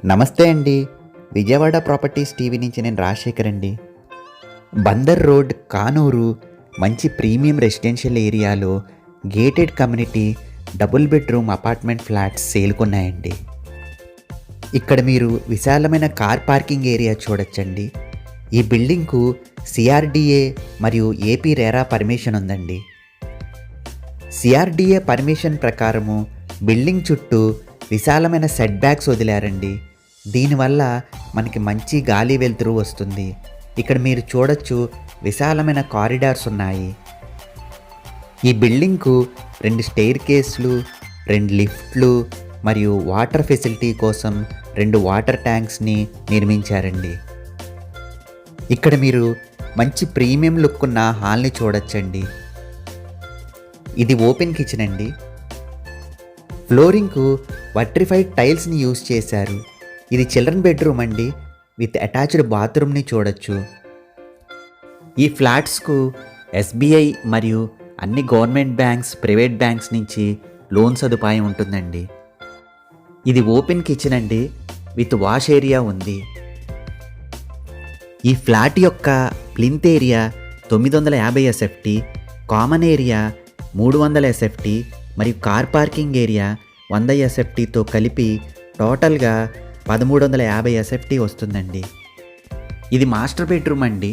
నమస్తే అండి. Vijayawada properties TV నుంచి నేను రాజశేఖర్ అండి. బందర్ రోడ్, కానూరు మంచి ప్రీమియం రెసిడెన్షియల్ ఏరియాలో gated community double bedroom apartment flats సేల్కున్నాయండి. ఇక్కడ మీరు విశాలమైన కార్ పార్కింగ్ ఏరియా చూడొచ్చండి. ఈ బిల్డింగ్కు సిఆర్డిఏ మరియు ఏపీ రేరా పర్మిషన్ ఉందండి. సిఆర్డిఏ పర్మిషన్ ప్రకారము బిల్డింగ్ చుట్టూ విశాలమైన సెట్ బ్యాక్స్ వదిలారండి. దీనివల్ల మనకి మంచి గాలి వెలుతురు వస్తుంది. ఇక్కడ మీరు చూడొచ్చు, విశాలమైన కారిడార్స్ ఉన్నాయి. ఈ బిల్డింగ్కు 2 స్టెయిర్ కేస్లు, 2 లిఫ్ట్లు మరియు వాటర్ ఫెసిలిటీ కోసం 2 వాటర్ ట్యాంక్స్ని నిర్మించారండి. ఇక్కడ మీరు మంచి ప్రీమియం లుక్ ఉన్న హాల్ని చూడొచ్చండి. ఇది ఓపెన్ కిచెన్ అండి. ఫ్లోరింగ్కు వట్రిఫైడ్ టైల్స్ని యూజ్ చేశారు. ఇది చిల్డ్రన్ బెడ్రూమ్ అండి, విత్ అటాచ్డ్ బాత్రూమ్ని చూడొచ్చు. ఈ ఫ్లాట్స్కు ఎస్బీఐ మరియు అన్ని గవర్నమెంట్ బ్యాంక్స్, ప్రైవేట్ బ్యాంక్స్ నుంచి లోన్ సదుపాయం ఉంటుందండి. ఇది ఓపెన్ కిచెన్ అండి, విత్ వాష్ ఏరియా ఉంది. ఈ ఫ్లాట్ యొక్క plinth area 950 SFT, common area 300 SFT మరియు కార్ పార్కింగ్ ఏరియా 100 SFTతో కలిపి టోటల్గా 1350 SFT వస్తుందండి. ఇది మాస్టర్ బెడ్రూమ్ అండి,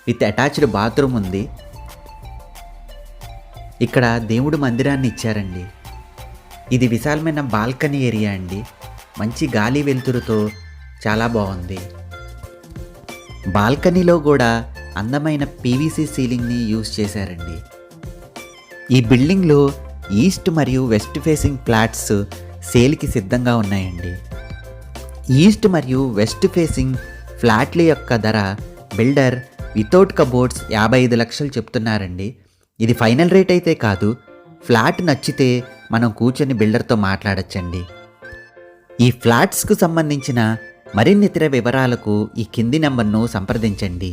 విత్ అటాచ్డ్ బాత్రూమ్ ఉంది. ఇక్కడ దేవుడు మందిరాన్ని ఇచ్చారండి. ఇది విశాలమైన బాల్కనీ ఏరియా అండి. మంచి గాలి వెలుతురుతో చాలా బాగుంది. బాల్కనీలో కూడా అందమైన పీవీసీ సీలింగ్ని యూజ్ చేశారండి. ఈ బిల్డింగ్లో ఈస్ట్ మరియు వెస్ట్ ఫేసింగ్ ఫ్లాట్స్ సేల్కి సిద్ధంగా ఉన్నాయండి. ఈస్ట్ మరియు వెస్ట్ ఫేసింగ్ ఫ్లాట్ల యొక్క ధర బిల్డర్ వితౌట్ కబోర్డ్స్ 55 లక్షలు చెప్తున్నారండి. ఇది ఫైనల్ రేట్ అయితే కాదు. ఫ్లాట్ నచ్చితే మనం కూర్చొని బిల్డర్తో మాట్లాడచ్చండి. ఈ ఫ్లాట్స్కు సంబంధించిన మరిన్ని ఇతర వివరాలకు ఈ కింది నెంబర్ను సంప్రదించండి.